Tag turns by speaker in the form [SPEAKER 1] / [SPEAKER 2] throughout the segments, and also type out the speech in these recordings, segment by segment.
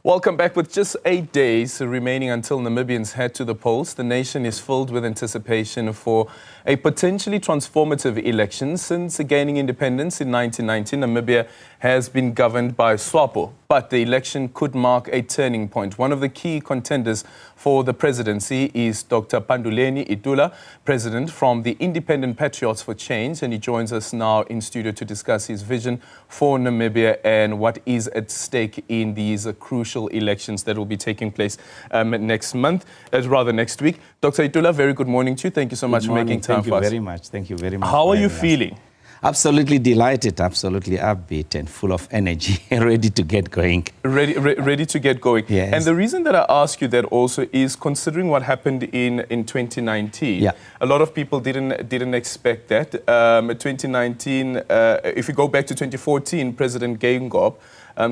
[SPEAKER 1] Welcome back. With just 8 days remaining until Namibians head to the polls, the nation is filled with anticipation for a potentially transformative election. Since gaining independence in 1990, Namibia has been governed by SWAPO, but the election could mark a turning point. One of the key contenders for the presidency is Dr. Panduleni Itula, president from the Independent Patriots for Change, and he joins us now in studio to discuss his vision for Namibia and what is at stake in these crucial elections that will be taking place next week. Dr. Itula, very good morning to you. Thank you so much for making time for us.
[SPEAKER 2] Thank you very much. Thank you very much.
[SPEAKER 1] How are you feeling?
[SPEAKER 2] Absolutely delighted, absolutely upbeat and full of energy, ready to get going.
[SPEAKER 1] Ready to get going.
[SPEAKER 2] Yes.
[SPEAKER 1] And the reason that I ask you that also is considering what happened in 2019.
[SPEAKER 2] Yeah.
[SPEAKER 1] A lot of people didn't expect that. 2019, if you go back to 2014, President Geingob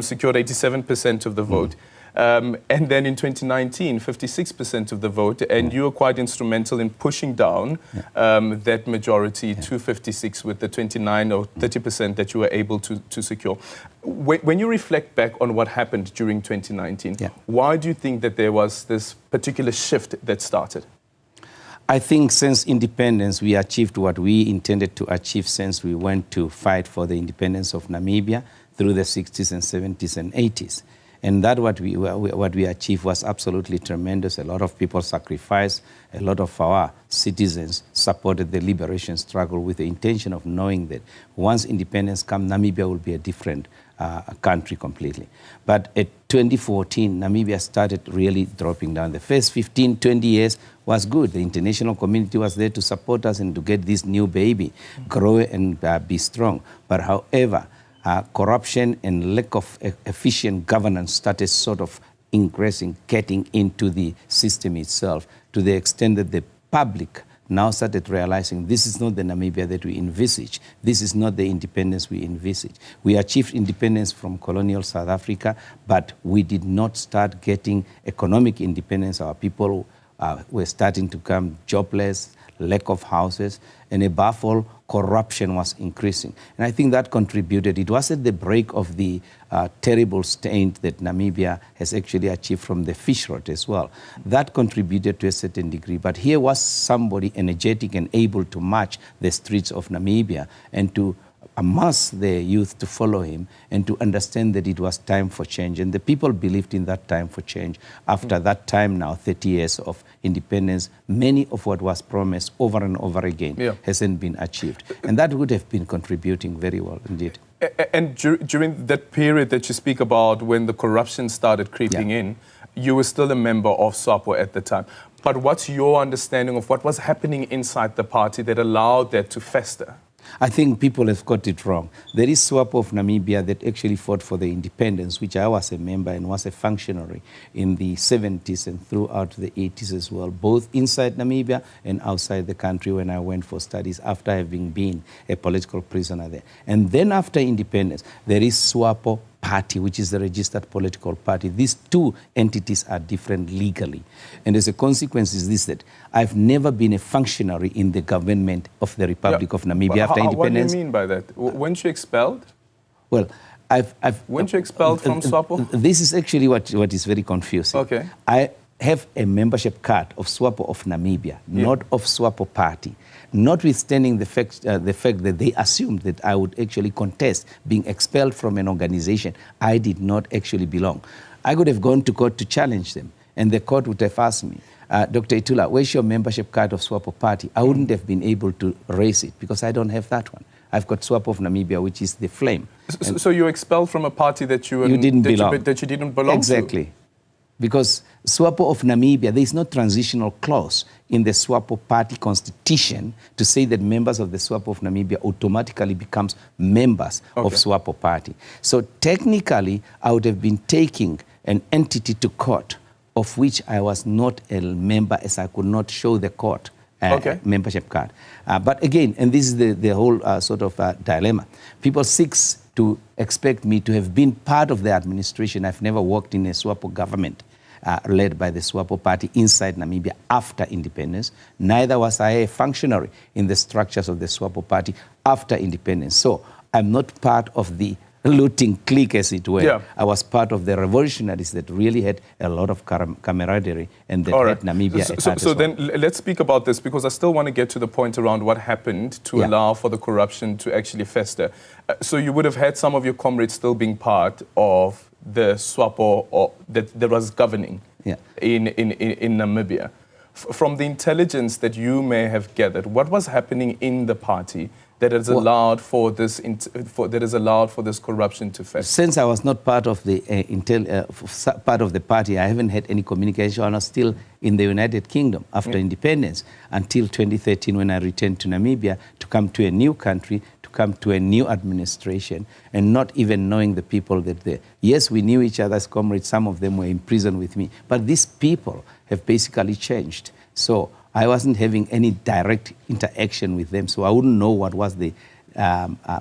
[SPEAKER 1] secured 87% of the vote. And then in 2019, 56% of the vote, and you were quite instrumental in pushing down that majority to 56 with the 29 or 30% that you were able to secure. When you reflect back on what happened during 2019, why do you think that there was this particular shift that started?
[SPEAKER 2] I think since independence, we achieved what we intended to achieve since we went to fight for the independence of Namibia through the 60s and 70s and 80s. And that what we achieved was absolutely tremendous. A lot of people sacrificed. A lot of our citizens supported the liberation struggle with the intention of knowing that once independence comes, Namibia will be a different country completely. But at 2014, Namibia started really dropping down. The first 15, 20 years was good. The international community was there to support us and to get this new baby grow and be strong. But however, corruption and lack of efficient governance started sort of increasing, getting into the system itself, to the extent that the public now started realizing this is not the Namibia that we envisage. This is not the independence we envisage. We achieved independence from colonial South Africa, but we did not start getting economic independence. Our people were starting to become jobless, lack of houses, and above all, corruption was increasing. And I think that contributed. It was at the break of the terrible stain that Namibia has actually achieved from the fish rot as well. That contributed to a certain degree. But here was somebody energetic and able to march the streets of Namibia and to amass the youth to follow him and to understand that it was time for change. And the people believed in that time for change. After that time now, 30 years of independence, many of what was promised over and over again hasn't been achieved. And that would have been contributing very well indeed.
[SPEAKER 1] And during that period that you speak about when the corruption started creeping in, you were still a member of SWAPO at the time. But what's your understanding of what was happening inside the party that allowed that to fester?
[SPEAKER 2] I think people have got it wrong. There is SWAPO of Namibia that actually fought for the independence, which I was a member and was a functionary in the 70s and throughout the 80s as well, both inside Namibia and outside the country when I went for studies after having been a political prisoner there. And then after independence, there is SWAPO Party, which is the registered political party. These two entities are different legally. And as a consequence is this, that I've never been a functionary in the government of the Republic of Namibia after independence.
[SPEAKER 1] What do you mean by that? Weren't you expelled?
[SPEAKER 2] Well,
[SPEAKER 1] weren't you expelled from SWAPO?
[SPEAKER 2] This is actually what is very confusing.
[SPEAKER 1] Okay.
[SPEAKER 2] I have a membership card of SWAPO of Namibia, not of SWAPO Party. Notwithstanding the fact that they assumed that I would actually contest being expelled from an organization I did not actually belong. I could have gone to court to challenge them, and the court would have asked me, Dr. Itula, where's your membership card of SWAPO Party? I wouldn't have been able to raise it because I don't have that one. I've got SWAPO of Namibia, which is the flame.
[SPEAKER 1] So you were expelled from a party that you
[SPEAKER 2] didn't belong to?
[SPEAKER 1] Exactly.
[SPEAKER 2] Because SWAPO of Namibia, there is no transitional clause in the SWAPO Party constitution to say that members of the SWAPO of Namibia automatically becomes members of SWAPO Party. So technically, I would have been taking an entity to court of which I was not a member, as I could not show the court membership card. But again, and this is the whole sort of dilemma. People seek to expect me to have been part of the administration. I've never worked in a SWAPO government led by the SWAPO Party inside Namibia after independence. Neither was I a functionary in the structures of the SWAPO Party after independence. So I'm not part of the looting clique, as it were.
[SPEAKER 1] Yeah.
[SPEAKER 2] I was part of the revolutionaries that really had a lot of camaraderie and that had Namibia at heart.
[SPEAKER 1] So then let's speak about this, because I still want to get to the point around what happened to allow for the corruption to actually fester. So you would have had some of your comrades still being part of the SWAPO or that was governing in Namibia. From the intelligence that you may have gathered, what was happening in the party that has allowed for this corruption to fester?
[SPEAKER 2] Since I was not part of the part of the party, I haven't had any communication. I was still in the United Kingdom after independence until 2013, when I returned to Namibia to come to a new country, to come to a new administration, and not even knowing the people that there. Yes, we knew each other as comrades. Some of them were in prison with me, but these people have basically changed. So I wasn't having any direct interaction with them, so I wouldn't know what was the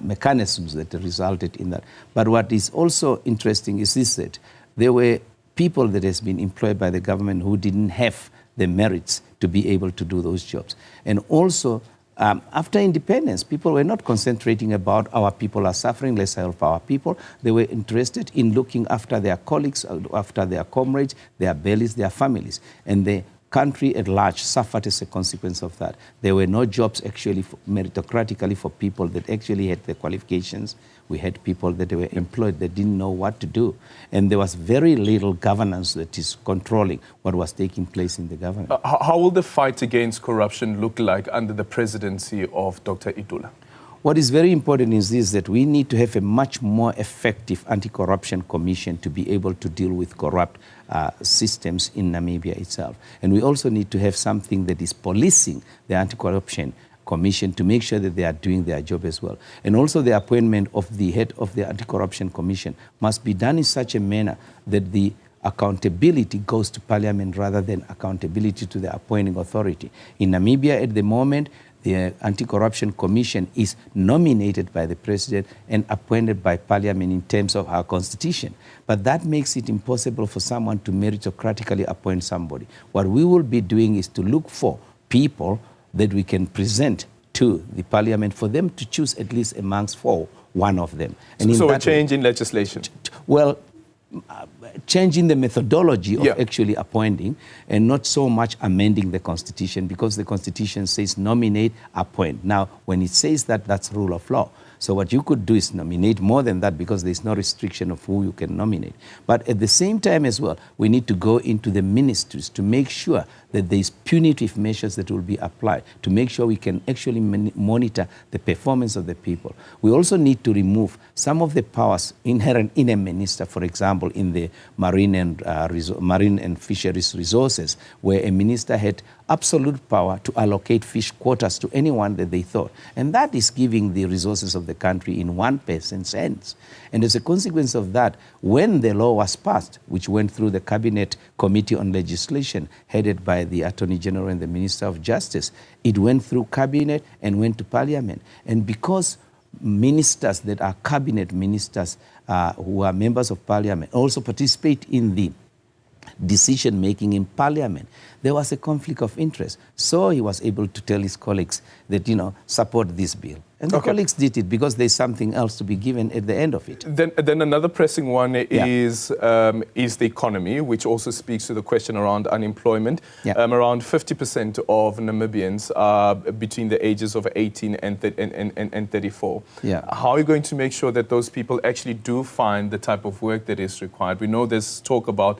[SPEAKER 2] mechanisms that resulted in that. But what is also interesting is this, that there were people that has been employed by the government who didn't have the merits to be able to do those jobs. And also, after independence, people were not concentrating about our people are suffering, let's help our people. They were interested in looking after their colleagues, after their comrades, their bellies, their families. And the country at large suffered as a consequence of that. There were no jobs actually meritocratically for people that actually had the qualifications. We had people that were employed that didn't know what to do. And there was very little governance that is controlling what was taking place in the government.
[SPEAKER 1] How will the fight against corruption look like under the presidency of Dr. Itula?
[SPEAKER 2] What is very important is this, that we need to have a much more effective anti-corruption commission to be able to deal with corrupt systems in Namibia itself. And we also need to have something that is policing the anti-corruption commission to make sure that they are doing their job as well. And also the appointment of the head of the anti-corruption commission must be done in such a manner that the accountability goes to parliament rather than accountability to the appointing authority. In Namibia at the moment, the Anti-Corruption Commission is nominated by the president and appointed by parliament in terms of our constitution. But that makes it impossible for someone to meritocratically appoint somebody. What we will be doing is to look for people that we can present to the parliament for them to choose at least amongst one of them.
[SPEAKER 1] And so a change in legislation?
[SPEAKER 2] Well, changing the methodology of actually appointing and not so much amending the constitution, because the constitution says nominate, appoint. Now, when it says that, that's rule of law. So what you could do is nominate more than that, because there's no restriction of who you can nominate. But at the same time as well, we need to go into the ministries to make sure that there's punitive measures that will be applied, to make sure we can actually monitor the performance of the people. We also need to remove some of the powers inherent in a minister, for example, in the marine and fisheries resources, where a minister had absolute power to allocate fish quotas to anyone that they thought. And that is giving the resources of the country in one person's hands. And as a consequence of that, when the law was passed, which went through the Cabinet Committee on Legislation, headed by the Attorney General and the Minister of Justice, it went through Cabinet and went to Parliament. And because ministers that are Cabinet ministers who are members of Parliament also participate in the decision-making in Parliament, there was a conflict of interest. So he was able to tell his colleagues that, support this bill. And the colleagues did it because there's something else to be given at the end of it.
[SPEAKER 1] Then another pressing one is the economy, which also speaks to the question around unemployment. Around 50% of Namibians are between the ages of 18 and 34. How are you going to make sure that those people actually do find the type of work that is required? We know there's talk about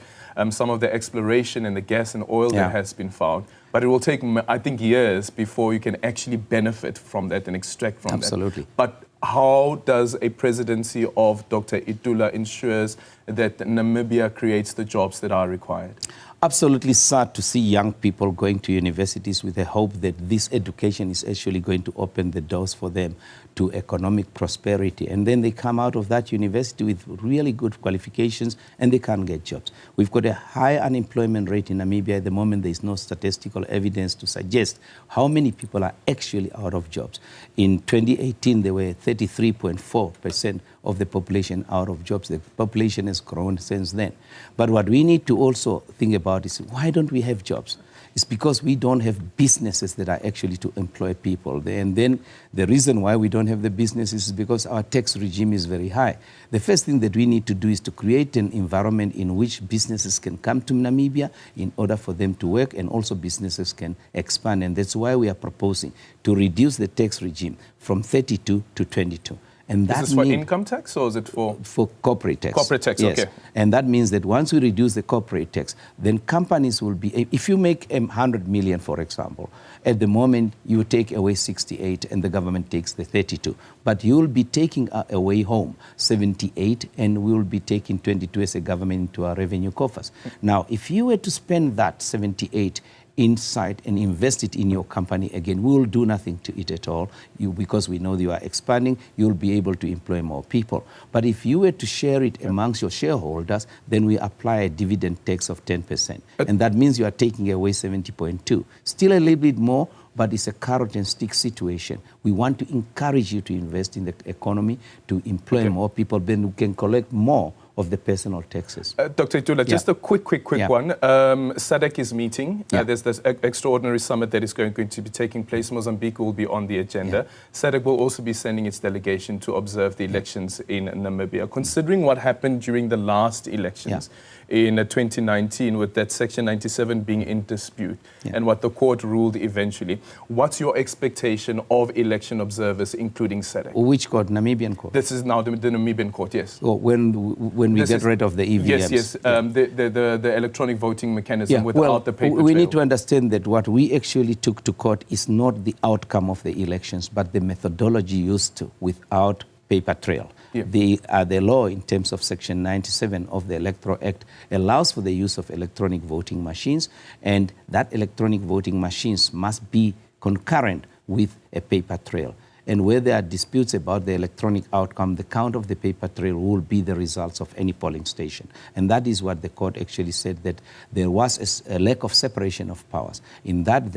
[SPEAKER 1] some of the exploration and the gas and oil that has been found. But it will take, I think, years before you can actually benefit from that and extract from that.
[SPEAKER 2] Absolutely.
[SPEAKER 1] But how does a presidency of Dr. Itula ensures that Namibia creates the jobs that are required?
[SPEAKER 2] Absolutely sad to see young people going to universities with the hope that this education is actually going to open the doors for them to economic prosperity. And then they come out of that university with really good qualifications and they can't get jobs. We've got a high unemployment rate in Namibia. At the moment, there's no statistical evidence to suggest how many people are actually out of jobs. In 2018, there were 33.4% of the population out of jobs. The population has grown since then. But what we need to also think about is, why don't we have jobs? is because we don't have businesses that are actually to employ people. And then the reason why we don't have the businesses is because our tax regime is very high. The first thing that we need to do is to create an environment in which businesses can come to Namibia in order for them to work, and also businesses can expand. And that's why we are proposing to reduce the tax regime from 32 to 22. And that
[SPEAKER 1] is this for income tax, or is it for
[SPEAKER 2] corporate tax?
[SPEAKER 1] Corporate tax,
[SPEAKER 2] yes.
[SPEAKER 1] Okay.
[SPEAKER 2] And that means that once we reduce the corporate tax, then companies will be, if you make 100 million, for example, at the moment you take away 68 and the government takes the 32. But you will be taking away home 78, and we will be taking 22 as a government into our revenue coffers. Now, if you were to spend that 78 inside and invest it in your company again, we will do nothing to it at all. Because we know you are expanding, you'll be able to employ more people. But if you were to share it amongst your shareholders, then we apply a dividend tax of 10%. And that means you are taking away 70.2. Still a little bit more, but it's a carrot and stick situation. We want to encourage you to invest in the economy, to employ more people, then we can collect more of the personal taxes.
[SPEAKER 1] Dr. Itula, just a quick one. SADC is meeting. There's this extraordinary summit that is going to be taking place. Mozambique will be on the agenda. SADC will also be sending its delegation to observe the elections in Namibia. Considering what happened during the last elections in 2019, with that Section 97 being in dispute, and what the court ruled eventually, what's your expectation of election observers, including SADC?
[SPEAKER 2] Which court? Namibian court?
[SPEAKER 1] This is now the Namibian court, yes.
[SPEAKER 2] Oh, when we get rid of the EVMs.
[SPEAKER 1] Yes. The electronic voting mechanism without the paper trail.
[SPEAKER 2] We need to understand that what we actually took to court is not the outcome of the elections, but the methodology used without paper trail. The law in terms of Section 97 of the Electoral Act allows for the use of electronic voting machines, and that electronic voting machines must be concurrent with a paper trail. And where there are disputes about the electronic outcome, the count of the paper trail will be the results of any polling station. And that is what the court actually said, that there was a lack of separation of powers, in that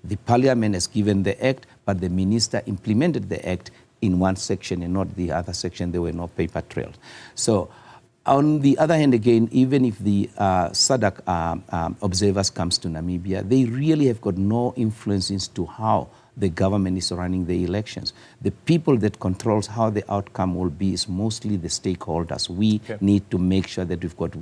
[SPEAKER 2] the parliament has given the act, but the minister implemented the act in one section and not the other section. There were no paper trails. So on the other hand, again, even if the SADC observers comes to Namibia, they really have got no influence into how the government is running the elections. The people that controls how the outcome will be is mostly the stakeholders. We need to make sure that we've got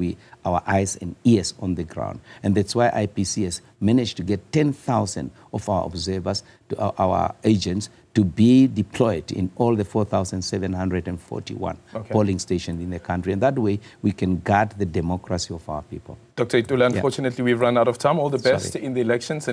[SPEAKER 2] our eyes and ears on the ground. And that's why IPC has managed to get 10,000 of our observers, our agents, to be deployed in all the 4,741 polling stations in the country. And that way, we can guard the democracy of our people.
[SPEAKER 1] Dr. Itula, unfortunately, we've run out of time. All the best in the elections.